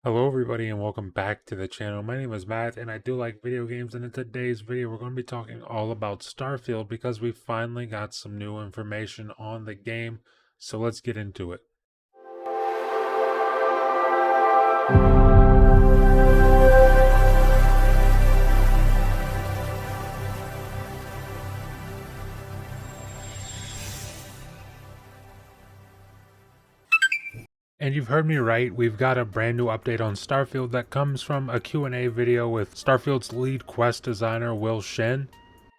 Hello everybody and welcome back to the channel. My name is Matt and I do like video games, and in today's video we're going to be talking all about Starfield because we finally got some new information on the game. So let's get into it. And you've heard me right, we've got a brand new update on Starfield that comes from a Q&A video with Starfield's lead quest designer Shen.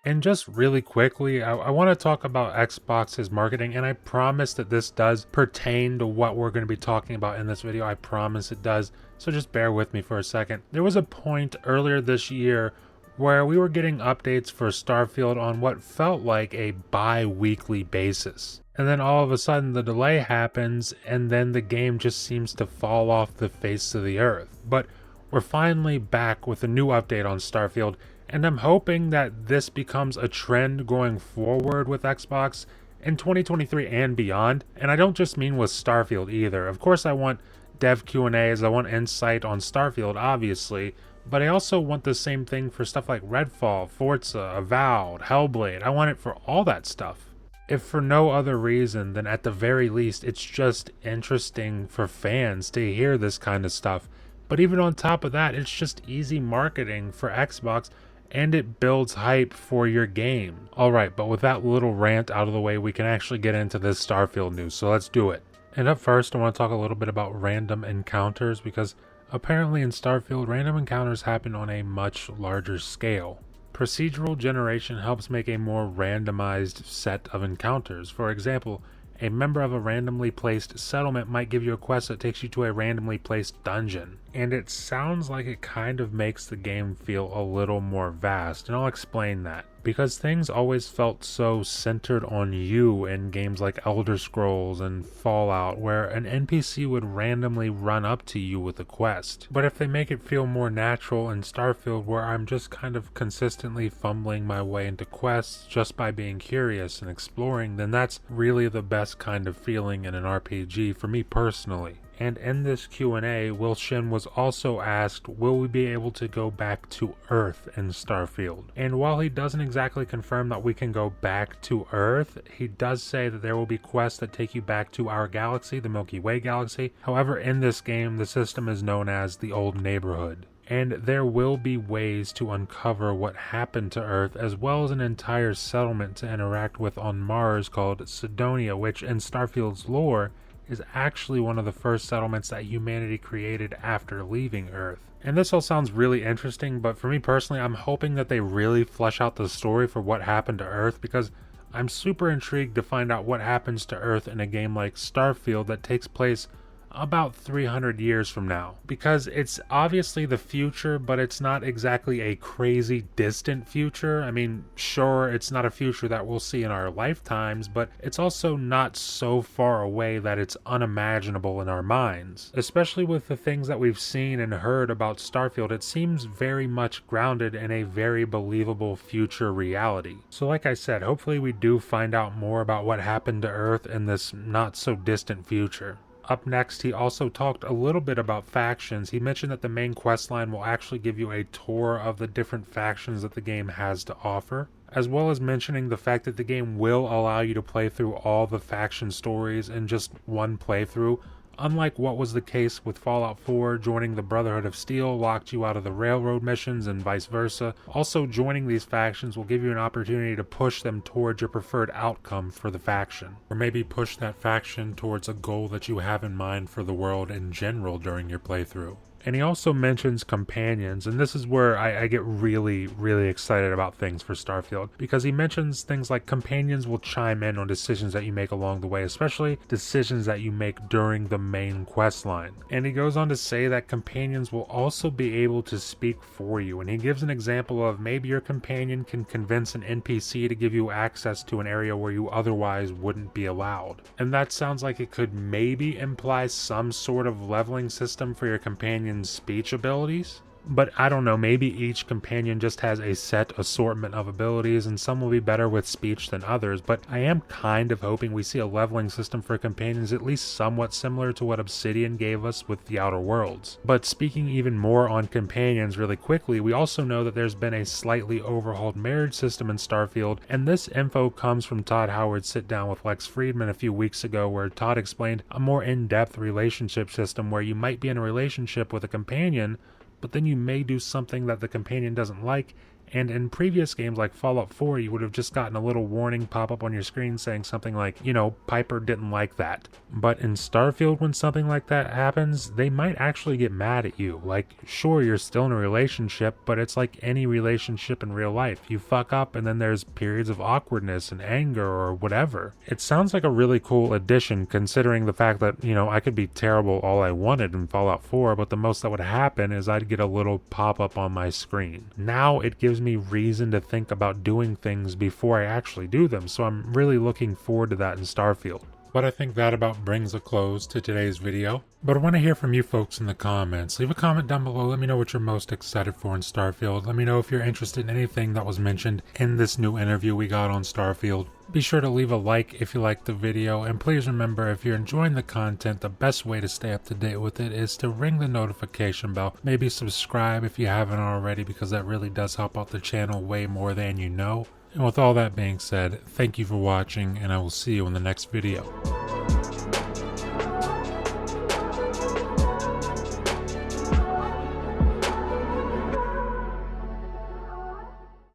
And just really quickly, I want to talk about Xbox's marketing, and I promise that this does pertain to what we're going to be talking about in this video. I promise it does, so just bear with me for a second. There was a point earlier this year where we were getting updates for Starfield on what felt like a bi-weekly basis. And then all of a sudden the delay happens, and then the game just seems to fall off the face of the earth. But we're finally back with a new update on Starfield, and I'm hoping that this becomes a trend going forward with Xbox in 2023 and beyond. And I don't just mean with Starfield either. Of course I want dev Q&As, I want insight on Starfield obviously, but I also want the same thing for stuff like Redfall, Forza, Avowed, Hellblade. I want it for all that stuff. If for no other reason than at the very least it's just interesting for fans to hear this kind of stuff. But even on top of that, it's just easy marketing for Xbox, and it builds hype for your game. Alright, but with that little rant out of the way, we can actually get into this Starfield news, so let's do it. And up first, I want to talk a little bit about random encounters, because apparently in Starfield, random encounters happen on a much larger scale. Procedural generation helps make a more randomized set of encounters. For example, a member of a randomly placed settlement might give you a quest that takes you to a randomly placed dungeon. And it sounds like it kind of makes the game feel a little more vast, and I'll explain that. Because things always felt so centered on you in games like Elder Scrolls and Fallout, where an NPC would randomly run up to you with a quest. But if they make it feel more natural in Starfield, where I'm just kind of consistently fumbling my way into quests just by being curious and exploring, then that's really the best kind of feeling in an RPG for me personally. And in this Q&A, Shen was also asked, will we be able to go back to Earth in Starfield? And while he doesn't exactly confirm that we can go back to Earth, he does say that there will be quests that take you back to our galaxy, the Milky Way galaxy. However, in this game, the system is known as the Old Neighborhood. And there will be ways to uncover what happened to Earth, as well as an entire settlement to interact with on Mars called Sidonia, which in Starfield's lore is actually one of the first settlements that humanity created after leaving Earth. And this all sounds really interesting, but for me personally, I'm hoping that they really flesh out the story for what happened to Earth, because I'm super intrigued to find out what happens to Earth in a game like Starfield that takes place about 300 years from now, because it's obviously the future, but it's not exactly a crazy distant future. I mean, sure, it's not a future that we'll see in our lifetimes, but it's also not so far away that it's unimaginable in our minds. Especially with the things that we've seen and heard about Starfield, it seems very much grounded in a very believable future reality. So like I said, hopefully we do find out more about what happened to Earth in this not so distant future. Up next, he also talked a little bit about factions. He mentioned that the main questline will actually give you a tour of the different factions that the game has to offer, as well as mentioning the fact that the game will allow you to play through all the faction stories in just one playthrough. Unlike what was the case with Fallout 4, joining the Brotherhood of Steel locked you out of the railroad missions and vice versa. Also, joining these factions will give you an opportunity to push them towards your preferred outcome for the faction, or maybe push that faction towards a goal that you have in mind for the world in general during your playthrough. And he also mentions companions, and this is where I get really, really excited about things for Starfield, because he mentions things like companions will chime in on decisions that you make along the way, especially decisions that you make during the main quest line. And he goes on to say that companions will also be able to speak for you, and he gives an example of maybe your companion can convince an NPC to give you access to an area where you otherwise wouldn't be allowed. And that sounds like it could maybe imply some sort of leveling system for your companion's speech abilities. But I don't know, maybe each companion just has a set assortment of abilities and some will be better with speech than others, but I am kind of hoping we see a leveling system for companions at least somewhat similar to what Obsidian gave us with the Outer Worlds. But speaking even more on companions really quickly, we also know that there's been a slightly overhauled marriage system in Starfield, and this info comes from Todd Howard's sit down with Lex Friedman a few weeks ago, where Todd explained a more in-depth relationship system where you might be in a relationship with a companion, but then you may do something that the companion doesn't like, and in previous games like Fallout 4, you would have just gotten a little warning pop up on your screen saying something like, you know, Piper didn't like that. But in Starfield, when something like that happens, they might actually get mad at you. Like, sure, you're still in a relationship, but it's like any relationship in real life. You fuck up and then there's periods of awkwardness and anger or whatever. It sounds like a really cool addition considering the fact that, you know, I could be terrible all I wanted in Fallout 4, but the most that would happen is I'd get a little pop up on my screen. Now it gives me reason to think about doing things before I actually do them, so I'm really looking forward to that in Starfield. But I think that about brings a close to today's video. But I want to hear from you folks in the comments. Leave a comment down below. Let me know what you're most excited for in Starfield. Let me know if you're interested in anything that was mentioned in this new interview we got on Starfield. Be sure to leave a like if you liked the video, and please remember, if you're enjoying the content, the best way to stay up to date with it is to ring the notification bell. Maybe subscribe if you haven't already, because that really does help out the channel way more than you know. And with all that being said, thank you for watching, and I will see you in the next video.